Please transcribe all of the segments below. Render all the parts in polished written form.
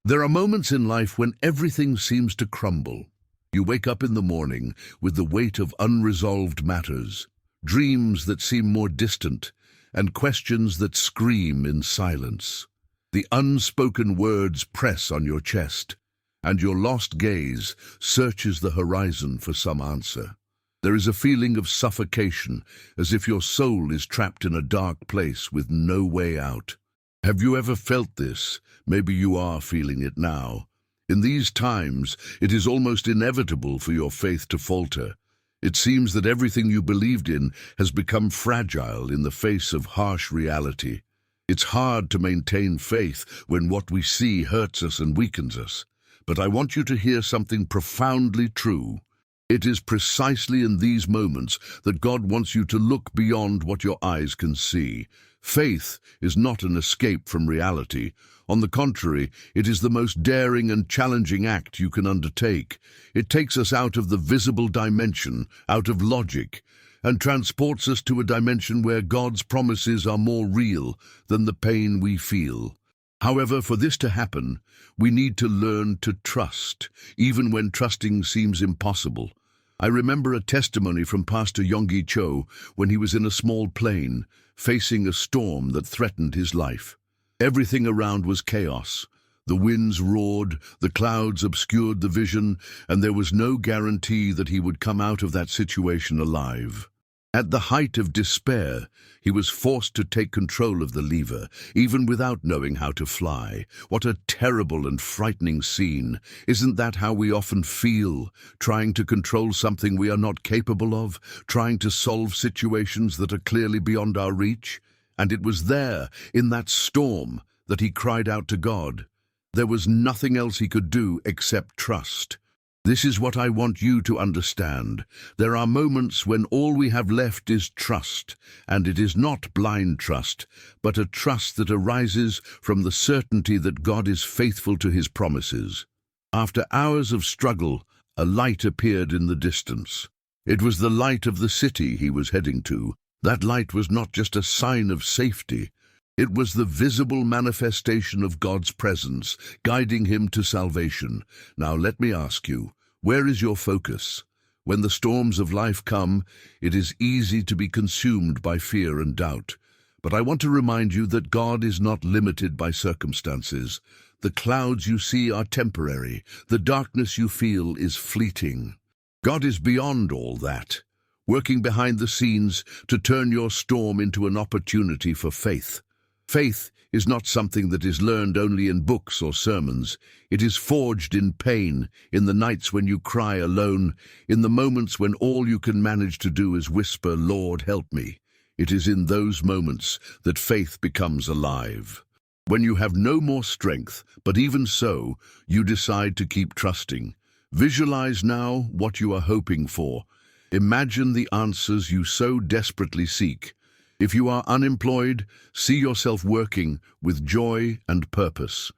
There are moments in life when everything seems to crumble. You wake up in the morning with the weight of unresolved matters, dreams that seem more distant, and questions that scream in silence. The unspoken words press on your chest, and your lost gaze searches the horizon for some answer. There is a feeling of suffocation, as if your soul is trapped in a dark place with no way out. Have you ever felt this? Maybe you are feeling it now. In these times, it is almost inevitable for your faith to falter. It seems that everything you believed in has become fragile in the face of harsh reality. It's hard to maintain faith when what we see hurts us and weakens us. But I want you to hear something profoundly true. It is precisely in these moments that God wants you to look beyond what your eyes can see. Faith is not an escape from reality. On the contrary, it is the most daring and challenging act you can undertake. It takes us out of the visible dimension, out of logic, and transports us to a dimension where God's promises are more real than the pain we feel. However, for this to happen, we need to learn to trust, even when trusting seems impossible. I remember a testimony from Pastor Yonggi Cho when he was in a small plane, facing a storm that threatened his life. Everything around was chaos. The winds roared, the clouds obscured the vision, and there was no guarantee that he would come out of that situation alive. At the height of despair, he was forced to take control of the lever, even without knowing how to fly. What a terrible and frightening scene. Isn't that how we often feel, trying to control something we are not capable of, trying to solve situations that are clearly beyond our reach? And it was there, in that storm, that he cried out to God. There was nothing else he could do except trust. This is what I want you to understand. There are moments when all we have left is trust, and it is not blind trust, but a trust that arises from the certainty that God is faithful to his promises. After hours of struggle, a light appeared in the distance. It was the light of the city he was heading to. That light was not just a sign of safety. It was the visible manifestation of God's presence, guiding him to salvation. Now let me ask you, where is your focus? When the storms of life come, it is easy to be consumed by fear and doubt. But I want to remind you that God is not limited by circumstances. The clouds you see are temporary. The darkness you feel is fleeting. God is beyond all that, working behind the scenes to turn your storm into an opportunity for faith. Faith is not something that is learned only in books or sermons. It is forged in pain, in the nights when you cry alone, in the moments when all you can manage to do is whisper, "Lord, help me." It is in those moments that faith becomes alive. When you have no more strength, but even so, you decide to keep trusting. Visualize now what you are hoping for. Imagine the answers you so desperately seek. If you are unemployed, see yourself working with joy and purpose.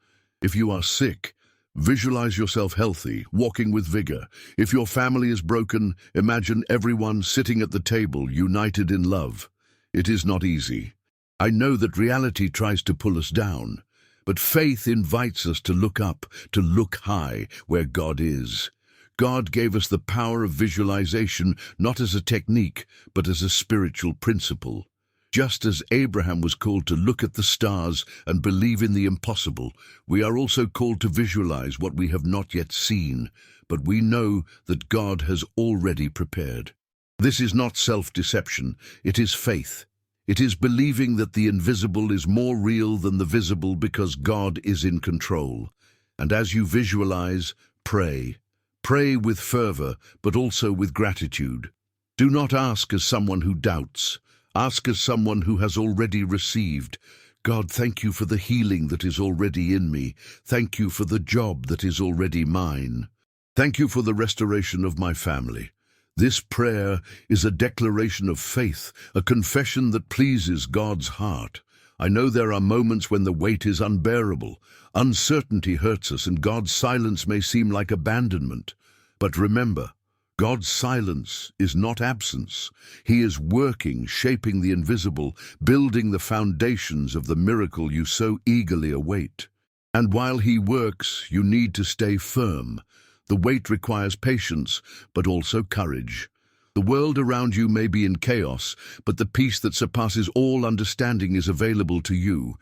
If you are sick, visualize yourself healthy, walking with vigor. If your family is broken, imagine everyone sitting at the table, united in love. It is not easy. I know that reality tries to pull us down, but faith invites us to look up, to look high, where God is. God gave us the power of visualization not as a technique, but as a spiritual principle. Just as Abraham was called to look at the stars and believe in the impossible, we are also called to visualize what we have not yet seen, but we know that God has already prepared. This is not self-deception, it is faith. It is believing that the invisible is more real than the visible because God is in control. And as you visualize, pray. Pray with fervor, but also with gratitude. Do not ask as someone who doubts. Ask as someone who has already received. God, thank you for the healing that is already in me. Thank you for the job that is already mine. Thank you for the restoration of my family. This prayer is a declaration of faith, a confession that pleases God's heart. I know there are moments when the weight is unbearable. Uncertainty hurts us and God's silence may seem like abandonment. But remember, God's silence is not absence. He is working, shaping the invisible, building the foundations of the miracle you so eagerly await. And while he works, you need to stay firm. The wait requires patience, but also courage. The world around you may be in chaos, but the peace that surpasses all understanding is available to you.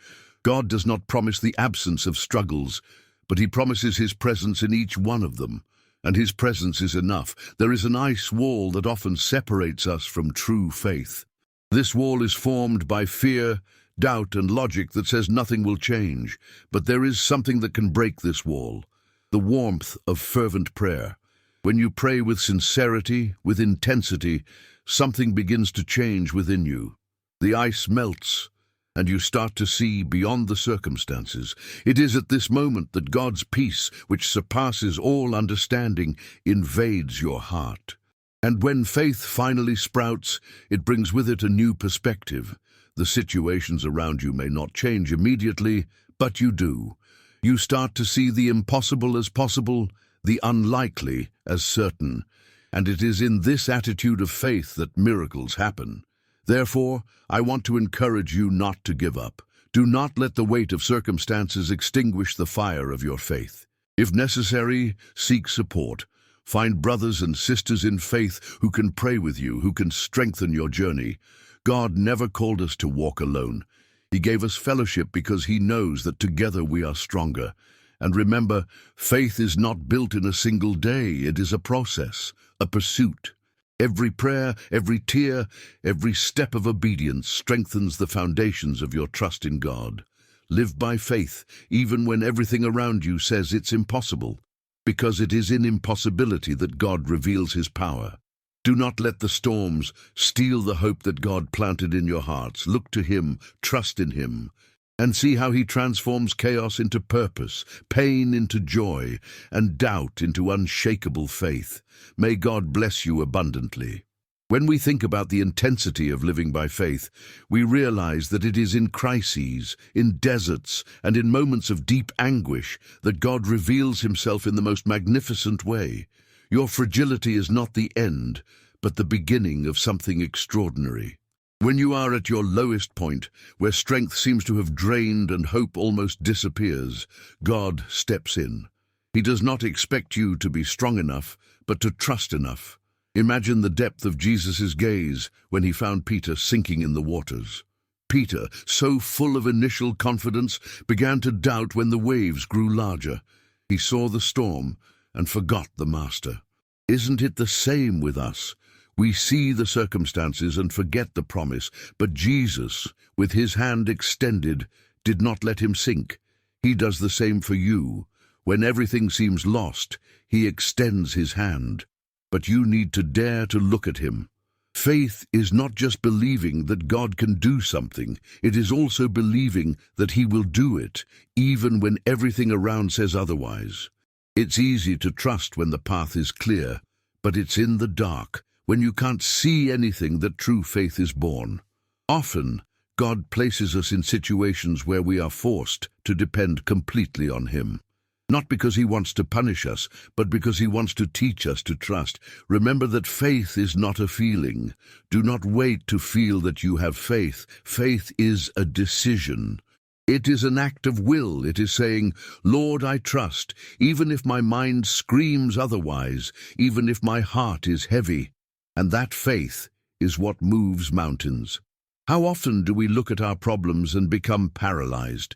God does not promise the absence of struggles, but he promises his presence in each one of them. And his presence is enough. There is an ice wall that often separates us from true faith. This wall is formed by fear, doubt, and logic that says nothing will change. But there is something that can break this wall: the warmth of fervent prayer. When you pray with sincerity, with intensity, something begins to change within you. The ice melts, and you start to see beyond the circumstances. It is at this moment that God's peace, which surpasses all understanding, invades your heart. And when faith finally sprouts, it brings with it a new perspective. The situations around you may not change immediately, but you do. You start to see the impossible as possible, the unlikely as certain. And it is in this attitude of faith that miracles happen. Therefore, I want to encourage you not to give up. Do not let the weight of circumstances extinguish the fire of your faith. If necessary, seek support. Find brothers and sisters in faith who can pray with you, who can strengthen your journey. God never called us to walk alone. He gave us fellowship because he knows that together we are stronger. And remember, faith is not built in a single day. It is a process, a pursuit. Every prayer, every tear, every step of obedience strengthens the foundations of your trust in God. Live by faith, even when everything around you says it's impossible, because it is in impossibility that God reveals his power. Do not let the storms steal the hope that God planted in your hearts. Look to him, trust in him, and see how he transforms chaos into purpose, pain into joy, and doubt into unshakable faith. May God bless you abundantly. When we think about the intensity of living by faith, we realize that it is in crises, in deserts, and in moments of deep anguish that God reveals himself in the most magnificent way. Your fragility is not the end, but the beginning of something extraordinary. When you are at your lowest point, where strength seems to have drained and hope almost disappears, God steps in. He does not expect you to be strong enough, but to trust enough. Imagine the depth of Jesus' gaze when he found Peter sinking in the waters. Peter, so full of initial confidence, began to doubt when the waves grew larger. He saw the storm and forgot the Master. Isn't it the same with us? We see the circumstances and forget the promise, but Jesus, with his hand extended, did not let him sink. He does the same for you. When everything seems lost, he extends his hand. But you need to dare to look at him. Faith is not just believing that God can do something, it is also believing that he will do it, even when everything around says otherwise. It's easy to trust when the path is clear, but it's in the dark, when you can't see anything, that true faith is born. Often, God places us in situations where we are forced to depend completely on him. Not because he wants to punish us, but because he wants to teach us to trust. Remember that faith is not a feeling. Do not wait to feel that you have faith. Faith is a decision. It is an act of will. It is saying, Lord, I trust, even if my mind screams otherwise, even if my heart is heavy. And that faith is what moves mountains. How often do we look at our problems and become paralyzed?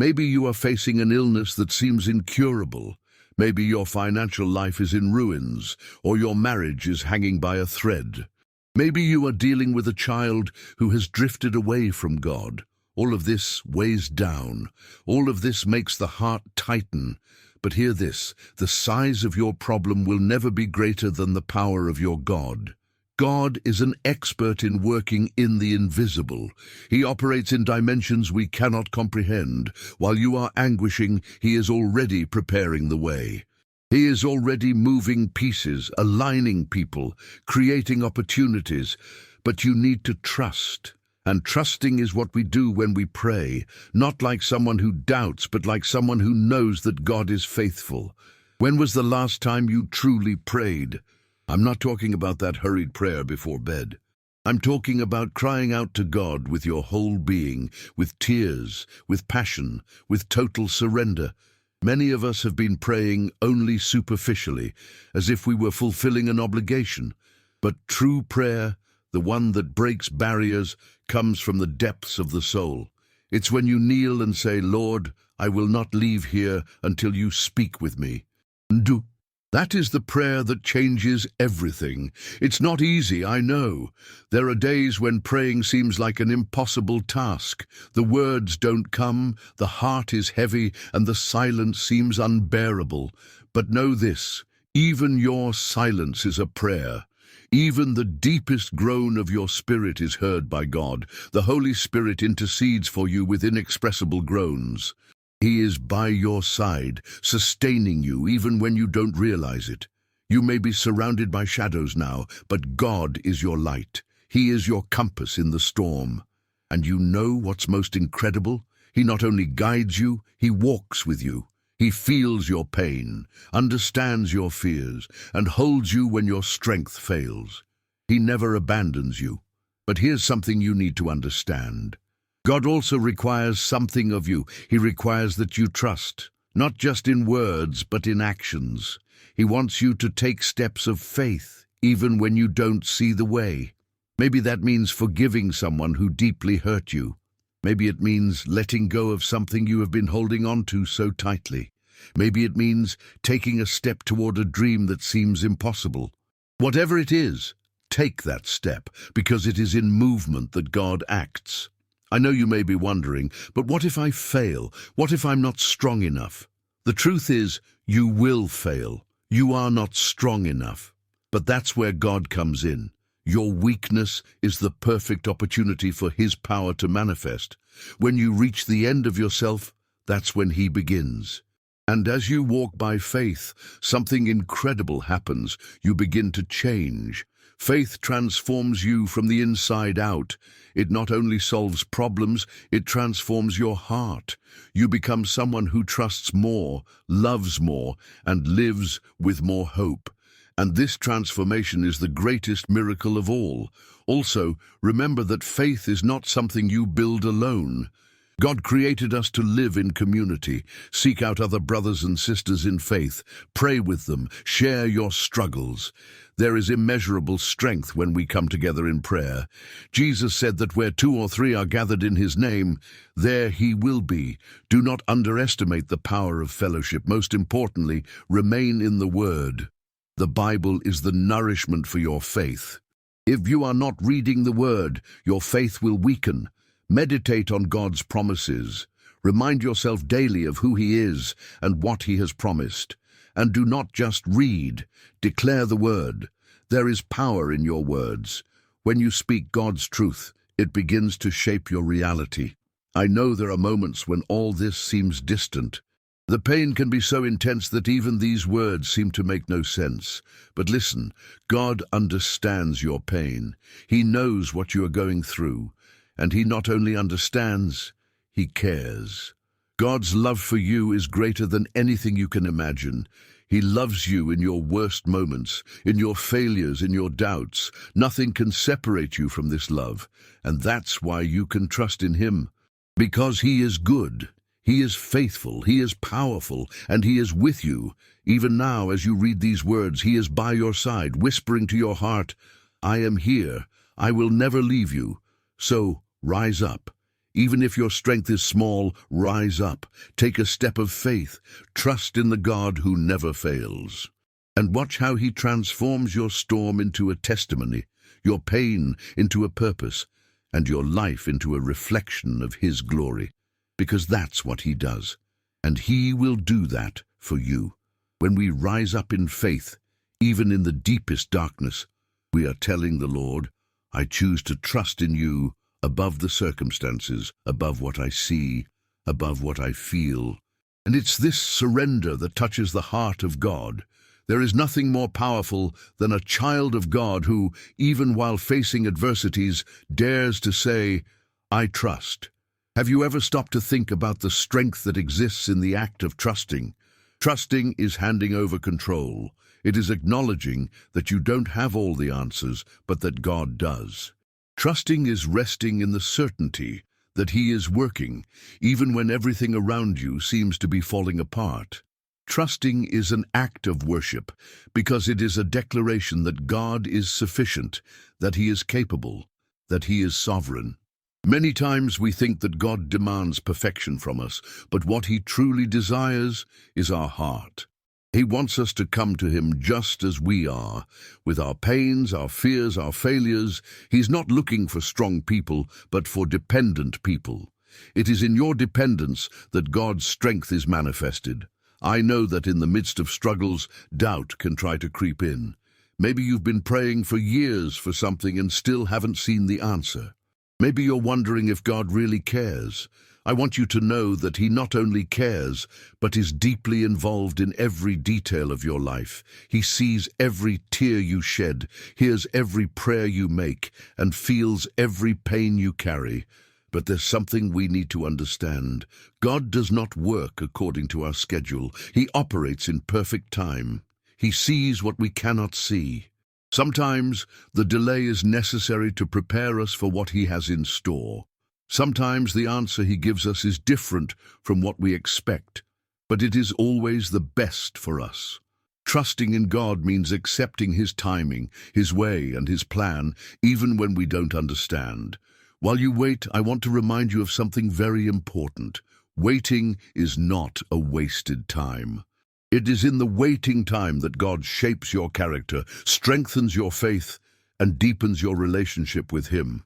Maybe you are facing an illness that seems incurable. Maybe your financial life is in ruins, or your marriage is hanging by a thread. Maybe you are dealing with a child who has drifted away from God. All of this weighs down. All of this makes the heart tighten. But hear this, the size of your problem will never be greater than the power of your God. God is an expert in working in the invisible. He operates in dimensions we cannot comprehend. While you are anguishing, he is already preparing the way. He is already moving pieces, aligning people, creating opportunities. But you need to trust. And trusting is what we do when we pray, not like someone who doubts, but like someone who knows that God is faithful. When was the last time you truly prayed? I'm not talking about that hurried prayer before bed. I'm talking about crying out to God with your whole being, with tears, with passion, with total surrender. Many of us have been praying only superficially, as if we were fulfilling an obligation. But true prayer, the one that breaks barriers, comes from the depths of the soul. It's when you kneel and say, "Lord, I will not leave here until you speak with me." That is the prayer that changes everything. It's not easy, I know. There are days when praying seems like an impossible task. The words don't come, the heart is heavy, and the silence seems unbearable. But know this, even your silence is a prayer. Even the deepest groan of your spirit is heard by God. The Holy Spirit intercedes for you with inexpressible groans. He is by your side, sustaining you even when you don't realize it. You may be surrounded by shadows now, but God is your light. He is your compass in the storm. And you know what's most incredible? He not only guides you, he walks with you. He feels your pain, understands your fears, and holds you when your strength fails. He never abandons you. But here's something you need to understand. God also requires something of you. He requires that you trust, not just in words, but in actions. He wants you to take steps of faith, even when you don't see the way. Maybe that means forgiving someone who deeply hurt you. Maybe it means letting go of something you have been holding on to so tightly. Maybe it means taking a step toward a dream that seems impossible. Whatever it is, take that step, because it is in movement that God acts. I know you may be wondering, but what if I fail? What if I'm not strong enough? The truth is, you will fail. You are not strong enough. But that's where God comes in. Your weakness is the perfect opportunity for His power to manifest. When you reach the end of yourself, that's when He begins. And as you walk by faith, something incredible happens. You begin to change. Faith transforms you from the inside out. It not only solves problems, it transforms your heart. You become someone who trusts more, loves more, and lives with more hope. And this transformation is the greatest miracle of all. Also, remember that faith is not something you build alone. God created us to live in community. Seek out other brothers and sisters in faith. Pray with them. Share your struggles. There is immeasurable strength when we come together in prayer. Jesus said that where 2 or 3 are gathered in His name, there He will be. Do not underestimate the power of fellowship. Most importantly, remain in the Word. The Bible is the nourishment for your faith. If you are not reading the Word, your faith will weaken. Meditate on God's promises. Remind yourself daily of who He is and what He has promised. And do not just read, declare the word. There is power in your words. When you speak God's truth, it begins to shape your reality. I know there are moments when all this seems distant. The pain can be so intense that even these words seem to make no sense. But listen, God understands your pain. He knows what you are going through. And He not only understands, He cares. God's love for you is greater than anything you can imagine. He loves you in your worst moments, in your failures, in your doubts. Nothing can separate you from this love, and that's why you can trust in Him. Because He is good, He is faithful, He is powerful, and He is with you. Even now, as you read these words, He is by your side, whispering to your heart, "I am here. I will never leave you." So, rise up. Even if your strength is small, rise up. Take a step of faith. Trust in the God who never fails. And watch how He transforms your storm into a testimony, your pain into a purpose, and your life into a reflection of His glory. Because that's what He does. And He will do that for you. When we rise up in faith, even in the deepest darkness, we are telling the Lord, "I choose to trust in you above the circumstances, above what I see, above what I feel." And it's this surrender that touches the heart of God. There is nothing more powerful than a child of God who, even while facing adversities, dares to say, "I trust." Have you ever stopped to think about the strength that exists in the act of trusting? Trusting is handing over control. It is acknowledging that you don't have all the answers, but that God does. Trusting is resting in the certainty that He is working, even when everything around you seems to be falling apart. Trusting is an act of worship because it is a declaration that God is sufficient, that He is capable, that He is sovereign. Many times we think that God demands perfection from us, but what He truly desires is our heart. He wants us to come to Him just as we are, with our pains, our fears, our failures. He's not looking for strong people, but for dependent people. It is in your dependence that God's strength is manifested. I know that in the midst of struggles, doubt can try to creep in. Maybe you've been praying for years for something and still haven't seen the answer. Maybe you're wondering if God really cares. I want you to know that He not only cares, but is deeply involved in every detail of your life. He sees every tear you shed, hears every prayer you make, and feels every pain you carry. But there's something we need to understand. God does not work according to our schedule. He operates in perfect time. He sees what we cannot see. Sometimes the delay is necessary to prepare us for what He has in store. Sometimes the answer He gives us is different from what we expect, but it is always the best for us. Trusting in God means accepting His timing, His way, and His plan, even when we don't understand. While you wait, I want to remind you of something very important. Waiting is not a wasted time. It is in the waiting time that God shapes your character, strengthens your faith, and deepens your relationship with Him.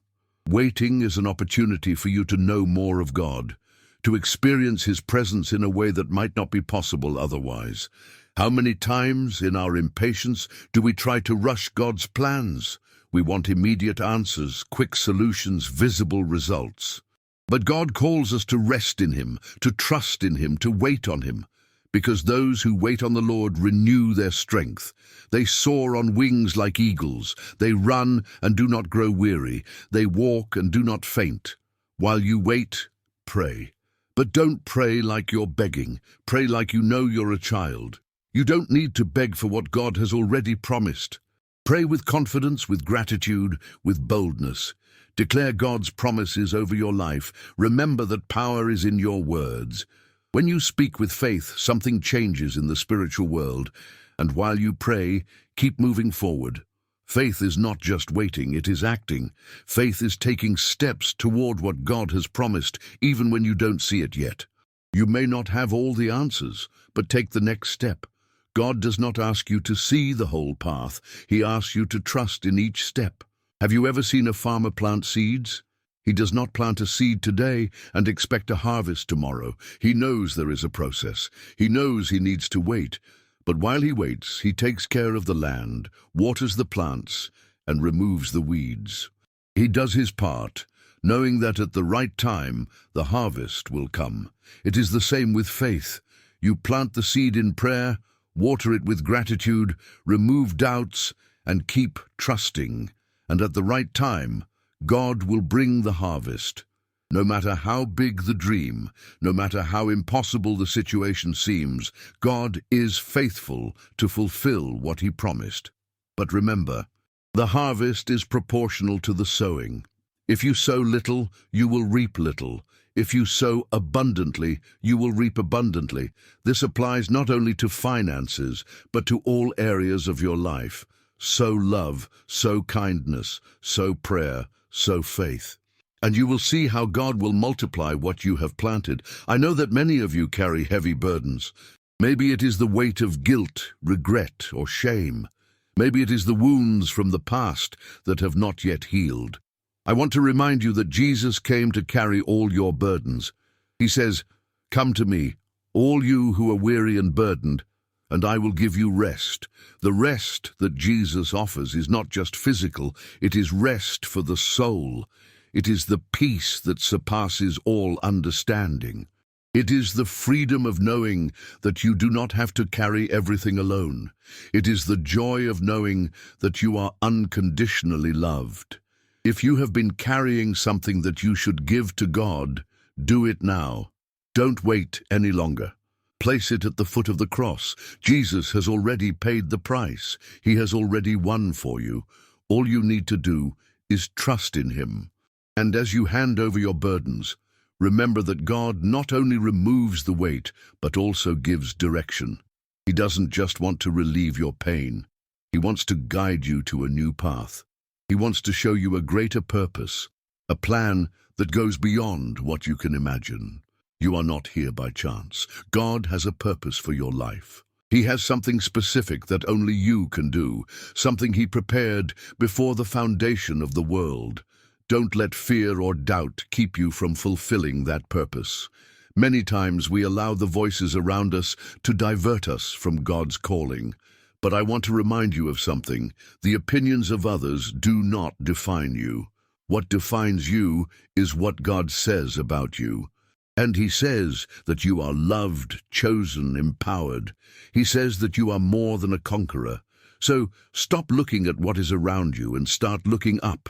Waiting is an opportunity for you to know more of God, to experience His presence in a way that might not be possible otherwise. How many times in our impatience do we try to rush God's plans? We want immediate answers, quick solutions, visible results. But God calls us to rest in Him, to trust in Him, to wait on Him. Because those who wait on the Lord renew their strength. They soar on wings like eagles. They run and do not grow weary. They walk and do not faint. While you wait, pray. But don't pray like you're begging. Pray like you know you're a child. You don't need to beg for what God has already promised. Pray with confidence, with gratitude, with boldness. Declare God's promises over your life. Remember that power is in your words. When you speak with faith, something changes in the spiritual world, and while you pray, keep moving forward. Faith is not just waiting, it is acting. Faith is taking steps toward what God has promised, even when you don't see it yet. You may not have all the answers, but take the next step. God does not ask you to see the whole path. He asks you to trust in each step. Have you ever seen a farmer plant seeds? He does not plant a seed today and expect a harvest tomorrow. He knows there is a process. He knows he needs to wait. But while he waits, he takes care of the land, waters the plants, and removes the weeds. He does his part, knowing that at the right time, the harvest will come. It is the same with faith. You plant the seed in prayer, water it with gratitude, remove doubts, and keep trusting. And at the right time, God will bring the harvest. No matter how big the dream, no matter how impossible the situation seems, God is faithful to fulfill what He promised. But remember, the harvest is proportional to the sowing. If you sow little, you will reap little. If you sow abundantly, you will reap abundantly. This applies not only to finances, but to all areas of your life. Sow love, sow kindness, sow prayer, sow faith. And you will see how God will multiply what you have planted. I know that many of you carry heavy burdens. Maybe it is the weight of guilt, regret, or shame. Maybe it is the wounds from the past that have not yet healed. I want to remind you that Jesus came to carry all your burdens. He says, "Come to me, all you who are weary and burdened, and I will give you rest." The rest that Jesus offers is not just physical, it is rest for the soul. It is the peace that surpasses all understanding. It is the freedom of knowing that you do not have to carry everything alone. It is the joy of knowing that you are unconditionally loved. If you have been carrying something that you should give to God, do it now. Don't wait any longer. Place it at the foot of the cross. Jesus has already paid the price. He has already won for you. All you need to do is trust in Him. And as you hand over your burdens, Remember that God not only removes the weight, but also gives direction. He doesn't just want to relieve your pain. He wants to guide you to a new path. He wants to show you a greater purpose, a plan that goes beyond what you can imagine. You are not here by chance. God has a purpose for your life. He has something specific that only you can do, something He prepared before the foundation of the world. Don't let fear or doubt keep you from fulfilling that purpose. Many times we allow the voices around us to divert us from God's calling. But I want to remind you of something. The opinions of others do not define you. What defines you is what God says about you. And He says that you are loved, chosen, empowered. He says that you are more than a conqueror. So stop looking at what is around you and start looking up.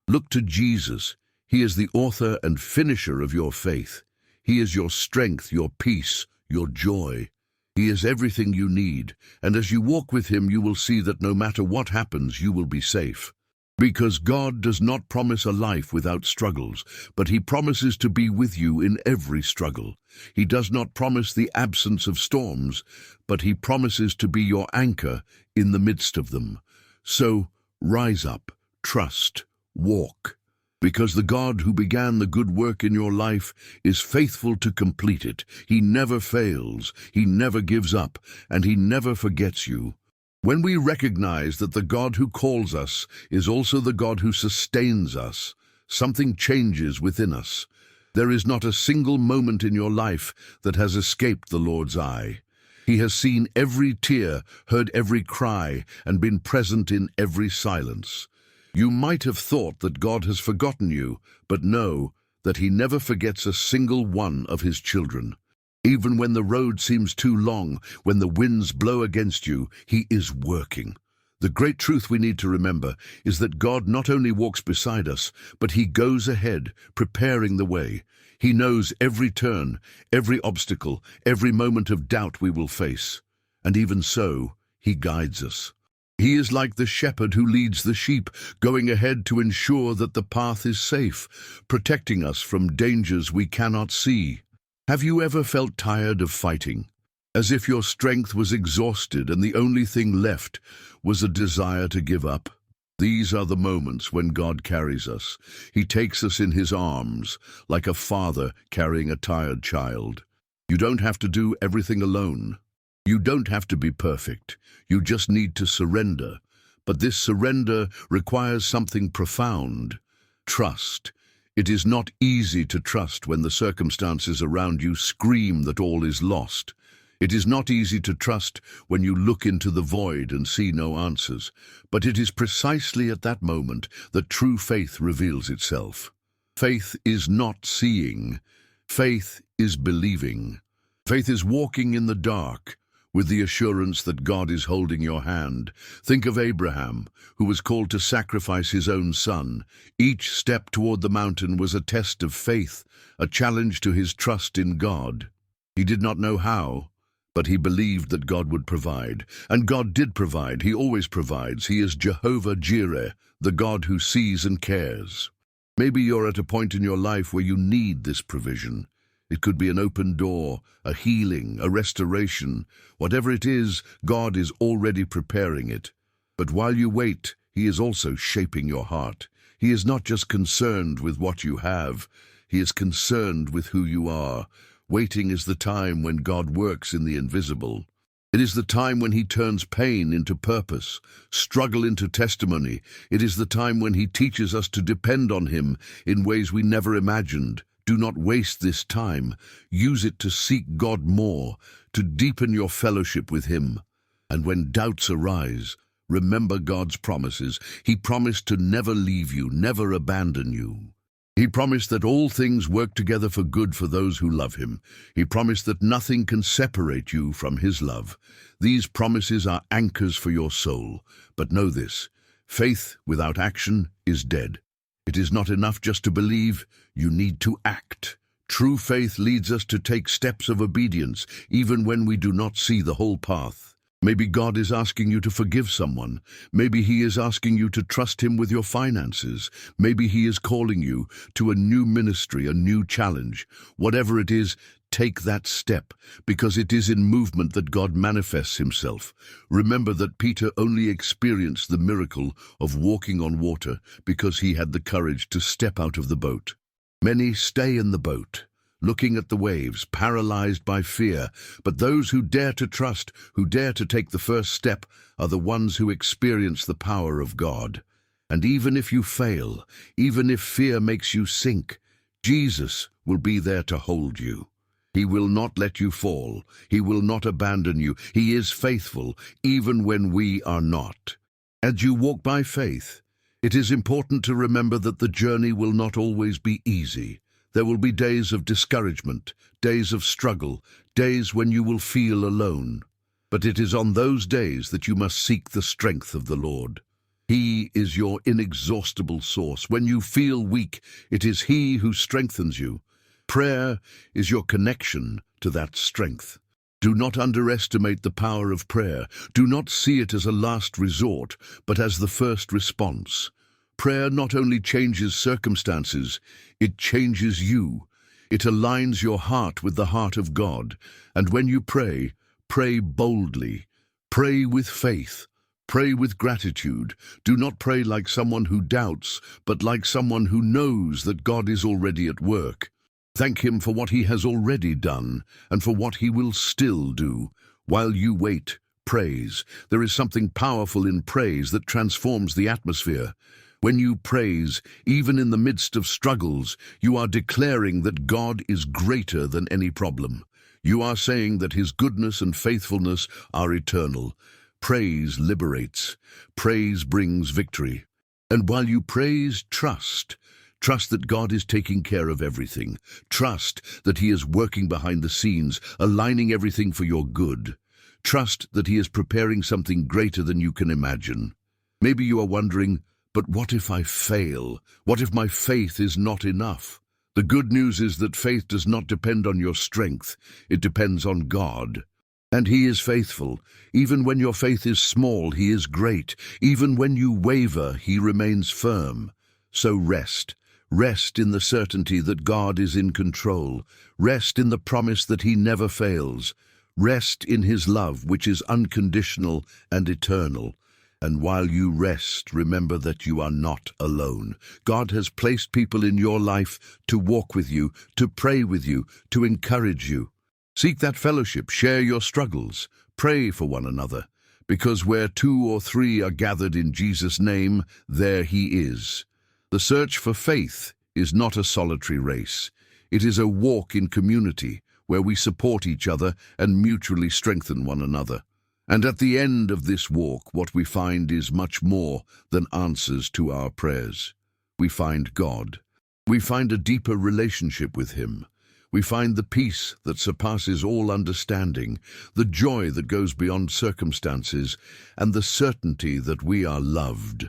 Look to Jesus. He is the author and finisher of your faith. He is your strength, your peace, your joy. He is everything you need, and as you walk with Him, you will see that no matter what happens, you will be safe. Because God does not promise a life without struggles, but He promises to be with you in every struggle. He does not promise the absence of storms, but He promises to be your anchor in the midst of them. So rise up, trust, walk. Because the God who began the good work in your life is faithful to complete it. He never fails, He never gives up, and He never forgets you. When we recognize that the God who calls us is also the God who sustains us, something changes within us. There is not a single moment in your life that has escaped the Lord's eye. He has seen every tear, heard every cry, and been present in every silence. You might have thought that God has forgotten you, but know that He never forgets a single one of His children. Even when the road seems too long, when the winds blow against you, He is working. The great truth we need to remember is that God not only walks beside us, but He goes ahead, preparing the way. He knows every turn, every obstacle, every moment of doubt we will face. And even so, He guides us. He is like the shepherd who leads the sheep, going ahead to ensure that the path is safe, protecting us from dangers we cannot see. Have you ever felt tired of fighting? As if your strength was exhausted and the only thing left was a desire to give up? These are the moments when God carries us. He takes us in His arms, like a father carrying a tired child. You don't have to do everything alone. You don't have to be perfect. You just need to surrender. But this surrender requires something profound: trust. It is not easy to trust when the circumstances around you scream that all is lost. It is not easy to trust when you look into the void and see no answers. But it is precisely at that moment that true faith reveals itself. Faith is not seeing. Faith is believing. Faith is walking in the dark, with the assurance that God is holding your hand. Think of Abraham, who was called to sacrifice his own son. Each step toward the mountain was a test of faith, a challenge to his trust in God. He did not know how, but he believed that God would provide. And God did provide. He always provides. He is Jehovah Jireh, the God who sees and cares. Maybe you're at a point in your life where you need this provision. It could be an open door, a healing, a restoration. Whatever it is, God is already preparing it. But while you wait, He is also shaping your heart. He is not just concerned with what you have. He is concerned with who you are. Waiting is the time when God works in the invisible. It is the time when He turns pain into purpose, struggle into testimony. It is the time when He teaches us to depend on Him in ways we never imagined. Do not waste this time. Use it to seek God more, to deepen your fellowship with Him. And when doubts arise, remember God's promises. He promised to never leave you, never abandon you. He promised that all things work together for good for those who love Him. He promised that nothing can separate you from His love. These promises are anchors for your soul. But know this: faith without action is dead. It is not enough just to believe. You need to act. True faith leads us to take steps of obedience, even when we do not see the whole path. Maybe God is asking you to forgive someone. Maybe He is asking you to trust Him with your finances. Maybe He is calling you to a new ministry, a new challenge. Whatever it is, take that step, because it is in movement that God manifests Himself. Remember that Peter only experienced the miracle of walking on water because he had the courage to step out of the boat. Many stay in the boat, looking at the waves, paralyzed by fear, but those who dare to trust, who dare to take the first step, are the ones who experience the power of God. And even if you fail, even if fear makes you sink, Jesus will be there to hold you. He will not let you fall. He will not abandon you. He is faithful, even when we are not. As you walk by faith, it is important to remember that the journey will not always be easy. There will be days of discouragement, days of struggle, days when you will feel alone. But it is on those days that you must seek the strength of the Lord. He is your inexhaustible source. When you feel weak, it is He who strengthens you. Prayer is your connection to that strength. Do not underestimate the power of prayer. Do not see it as a last resort, but as the first response. Prayer not only changes circumstances, it changes you. It aligns your heart with the heart of God. And when you pray, pray boldly. Pray with faith. Pray with gratitude. Do not pray like someone who doubts, but like someone who knows that God is already at work. Thank Him for what He has already done and for what He will still do. While you wait, praise. There is something powerful in praise that transforms the atmosphere. When you praise, even in the midst of struggles, you are declaring that God is greater than any problem. You are saying that His goodness and faithfulness are eternal. Praise liberates. Praise brings victory. And while you praise, trust. Trust that God is taking care of everything. Trust that He is working behind the scenes, aligning everything for your good. Trust that He is preparing something greater than you can imagine. Maybe you are wondering, but what if I fail? What if my faith is not enough? The good news is that faith does not depend on your strength. It depends on God. And He is faithful. Even when your faith is small, He is great. Even when you waver, He remains firm. So rest. Rest in the certainty that God is in control. Rest in the promise that He never fails. Rest in His love, which is unconditional and eternal. And while you rest, remember that you are not alone. God has placed people in your life to walk with you, to pray with you, to encourage you. Seek that fellowship, share your struggles, pray for one another, because where 2 or 3 are gathered in Jesus' name, there He is. The search for faith is not a solitary race. It is a walk in community where we support each other and mutually strengthen one another. And at the end of this walk, what we find is much more than answers to our prayers. We find God. We find a deeper relationship with Him. We find the peace that surpasses all understanding, the joy that goes beyond circumstances, and the certainty that we are loved.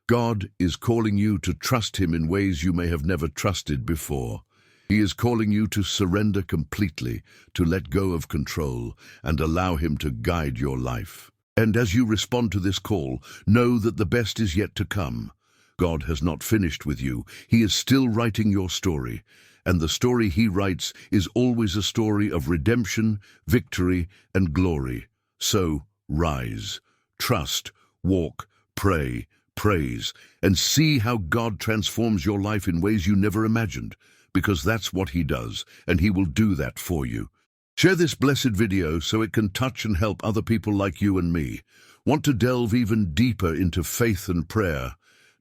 God is calling you to trust Him in ways you may have never trusted before. He is calling you to surrender completely, to let go of control, and allow Him to guide your life. And as you respond to this call, know that the best is yet to come. God has not finished with you. He is still writing your story. And the story He writes is always a story of redemption, victory, and glory. So, rise, trust, walk, pray, praise, and see how God transforms your life in ways you never imagined, because that's what He does, and He will do that for you. Share this blessed video so it can touch and help other people like you and me. Want to delve even deeper into faith and prayer?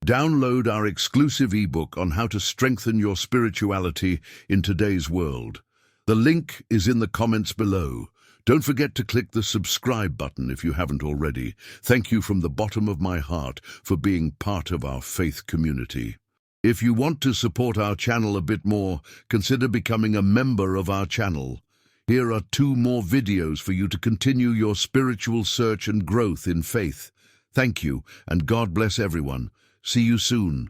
Download our exclusive ebook on how to strengthen your spirituality in today's world. The link is in the comments below. Don't forget to click the subscribe button if you haven't already. Thank you from the bottom of my heart for being part of our faith community. If you want to support our channel a bit more, consider becoming a member of our channel. Here are 2 more videos for you to continue your spiritual search and growth in faith. Thank you, and God bless everyone. See you soon.